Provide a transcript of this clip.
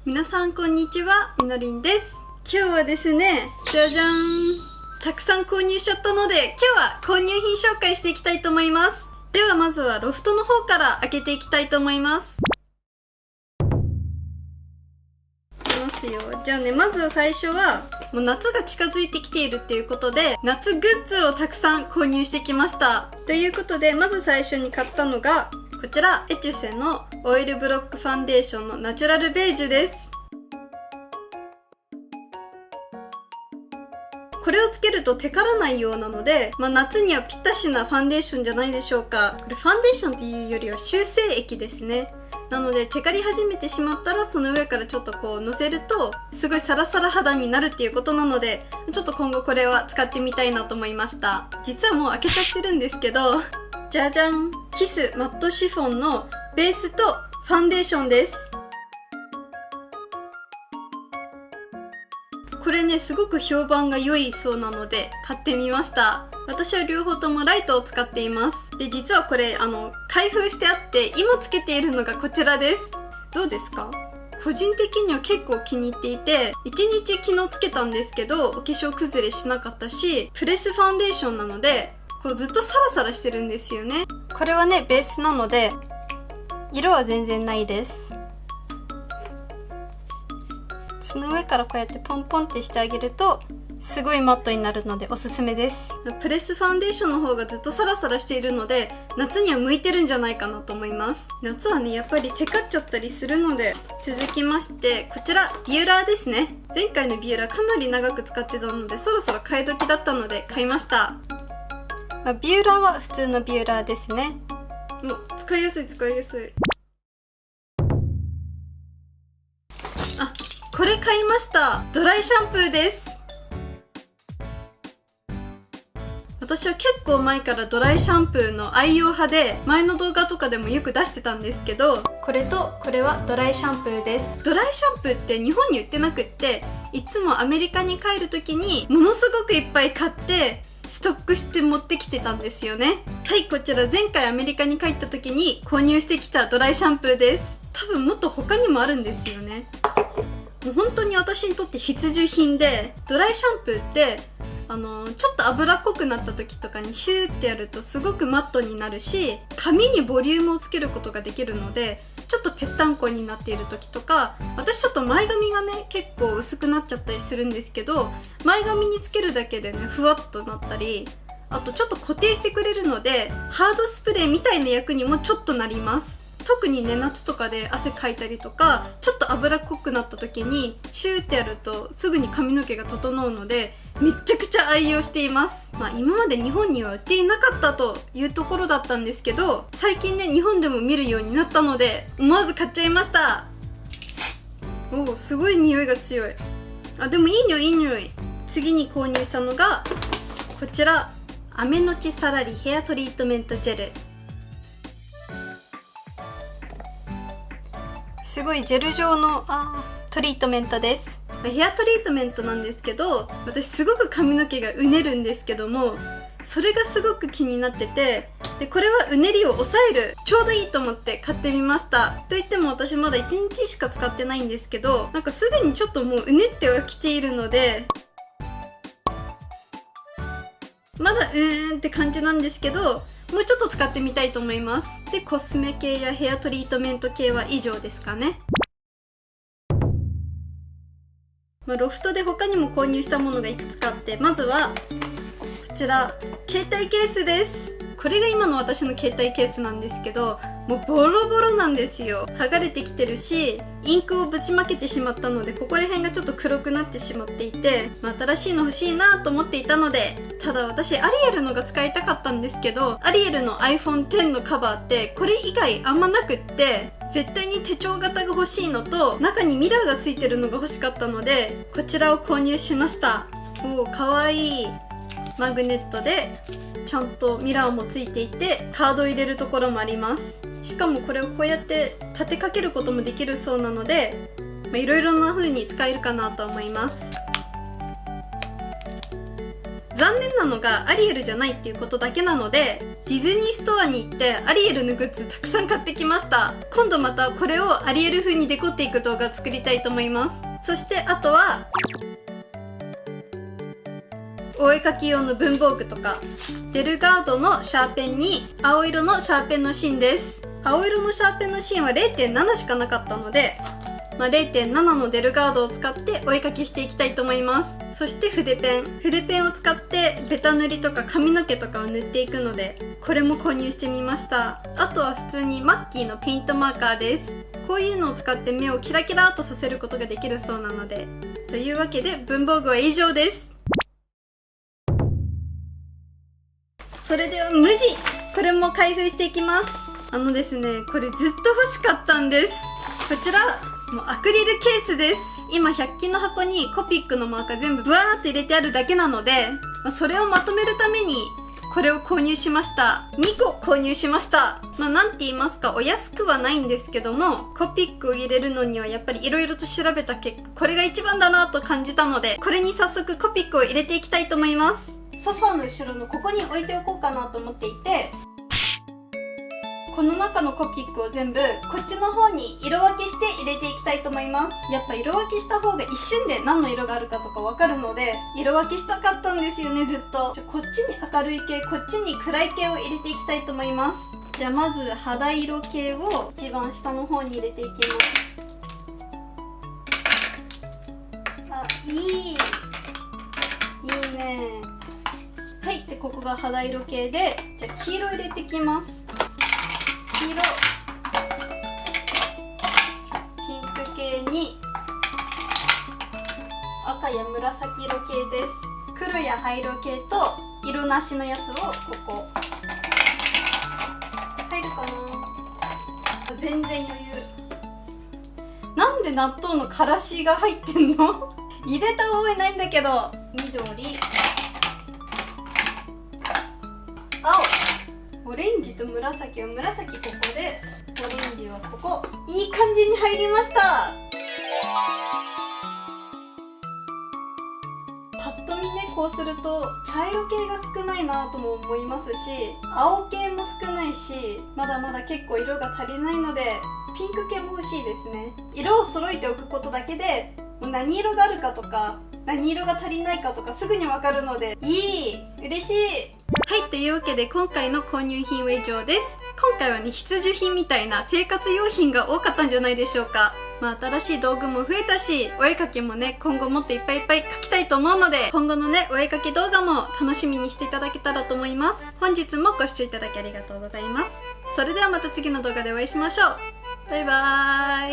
皆さんこんにちは、みのりんです。今日はですね、じゃじゃーん、たくさん購入しちゃったので、今日は購入品紹介していきたいと思います。ではまずはロフトの方から開けていきたいと思います。いきますよ。じゃあね、まず最初はもう夏が近づいてきているっていうことで、夏グッズをたくさん購入してきました。ということで、まず最初に買ったのがこちら、エチュセのオイルブロックファンデーションのナチュラルベージュです。これをつけるとテカらないようなので、夏にはぴったしなファンデーションじゃないでしょうか。これファンデーションっていうよりは修正液ですね。なのでテカり始めてしまったら、その上からちょっとこう乗せるとすごいサラサラ肌になるっていうことなので、ちょっと今後これは使ってみたいなと思いました。実はもう開けちゃってるんですけど、じゃじゃん、キスマットシフォンのベースとファンデーションです。これね、すごく評判が良いそうなので買ってみました。私は両方ともライトを使っています。で、実はこれ開封してあって、今つけているのがこちらです。どうですか？個人的には結構気に入っていて、1日昨日つけたんですけど、お化粧崩れしなかったし、プレスファンデーションなのでこうずっとサラサラしてるんですよね。これはね、ベースなので色は全然ないです。その上からこうやってポンポンってしてあげるとすごいマットになるのでおすすめです。プレスファンデーションの方がずっとサラサラしているので、夏には向いてるんじゃないかなと思います。夏はね、やっぱりテカっちゃったりするので。続きまして、こちらビューラーですね。前回のビューラーかなり長く使ってたので、そろそろ替え時だったので買いました。ビューラーは普通のビューラーですね。もう使いやすい使いやすい。あ、これ買いました。ドライシャンプーです。私は結構前からドライシャンプーの愛用派で、前の動画とかでもよく出してたんですけど、これとこれはドライシャンプーです。ドライシャンプーって日本に売ってなくって、いつもアメリカに帰る時にものすごくいっぱい買ってストックして持ってきてたんですよね。はい、こちら前回アメリカに帰った時に購入してきたドライシャンプーです。多分もっと他にもあるんですよね。もう本当に私にとって必需品で、ドライシャンプーってちょっと脂っこくなった時とかにシューってやるとすごくマットになるし、髪にボリュームをつけることができるので、ちょっとぺったんこになっている時とか、私ちょっと前髪がね結構薄くなっちゃったりするんですけど、前髪につけるだけでねふわっとなったり、あとちょっと固定してくれるのでハードスプレーみたいな役にもちょっとなります。特にね、夏とかで汗かいたりとか、ちょっと脂っこくなった時にシューってやるとすぐに髪の毛が整うので、めっちゃくちゃ愛用しています。今まで日本には売っていなかったというところだったんですけど、最近ね日本でも見るようになったので思わず買っちゃいました。おお、すごい匂いが強い。あ、でもいい匂いいい匂い。次に購入したのがこちら、アメノチサラリヘアトリートメントジェル。すごいジェル状のトリートメントです。ヘアトリートメントなんですけど、私すごく髪の毛がうねるんですけども、それがすごく気になってて、でこれはうねりを抑える、ちょうどいいと思って買ってみました。といっても私まだ1日しか使ってないんですけど、なんかすでにちょっともううねってはきているので、まだって感じなんですけど、もうちょっと使ってみたいと思います。で、コスメ系やヘアトリートメント系は以上ですかね。ロフトで他にも購入したものがいくつかあって、まずはこちら、携帯ケースです。これが今の私の携帯ケースなんですけど、もうボロボロなんですよ。剥がれてきてるし、インクをぶちまけてしまったので、ここら辺がちょっと黒くなってしまっていて、新しいの欲しいなと思っていたので、ただ私アリエルのが使いたかったんですけど、アリエルの iPhone X のカバーってこれ以外あんまなくって、絶対に手帳型が欲しいのと、中にミラーがついてるのが欲しかったので、こちらを購入しました。おー、かわいい。マグネットでちゃんとミラーもついていて、カード入れるところもあります。しかもこれをこうやって立てかけることもできるそうなので、いろいろな風に使えるかなと思います。残念なのがアリエルじゃないっていうことだけなので、ディズニーストアに行ってアリエルのグッズたくさん買ってきました。今度またこれをアリエル風にデコっていく動画作りたいと思います。そしてあとはお絵かき用の文房具とか、デルガードのシャーペンに青色のシャーペンの芯です。青色のシャーペンの芯は 0.7 しかなかったので、0.7 のデルガードを使ってお絵かきしていきたいと思います。そして筆ペンを使ってベタ塗りとか髪の毛とかを塗っていくので、これも購入してみました。あとは普通にマッキーのペイントマーカーです。こういうのを使って目をキラキラーとさせることができるそうなので、というわけで文房具は以上です。それでは無地、これも開封していきます。ですね、これずっと欲しかったんです。こちらもうアクリルケースです。今100均の箱にコピックのマーカー全部ブワーっと入れてあるだけなので、それをまとめるためにこれを購入しました。2個購入しました。なんて言いますか、お安くはないんですけども、コピックを入れるのにはやっぱり色々と調べた結果、これが一番だなと感じたので、これに早速コピックを入れていきたいと思います。ソファーの後ろのここに置いておこうかなと思っていて、この中のコピックを全部こっちの方に色分けして入れていきたいと思います。やっぱ色分けした方が一瞬で何の色があるかとか分かるので、色分けしたかったんですよね、ずっと。こっちに明るい系、こっちに暗い系を入れていきたいと思います。じゃあまず肌色系を一番下の方に入れていきます。いいね。はい、でここが肌色系で、じゃあ黄色入れていきます。黄色、ピンク系に赤や紫色系です。黒や灰色系と色なしのやつをここ入るかな。全然余裕。なんで納豆のからしが入ってんの入れた覚えないんだけど。緑、青、オレンジと紫は紫ここで、オレンジはここ。いい感じに入りました。パッと見ね、こうすると茶色系が少ないなとも思いますし、青系も少ないし、まだまだ結構色が足りないので、ピンク系も欲しいですね。色を揃えておくことだけで、何色があるかとか何色が足りないかとかすぐにわかるので、嬉しい。はい、というわけで今回の購入品は以上です。今回はね、必需品みたいな生活用品が多かったんじゃないでしょうか。新しい道具も増えたし、お絵かきもね、今後もっといっぱいいっぱい描きたいと思うので、今後のね、お絵かき動画も楽しみにしていただけたらと思います。本日もご視聴いただきありがとうございます。それではまた次の動画でお会いしましょう。バイバーイ。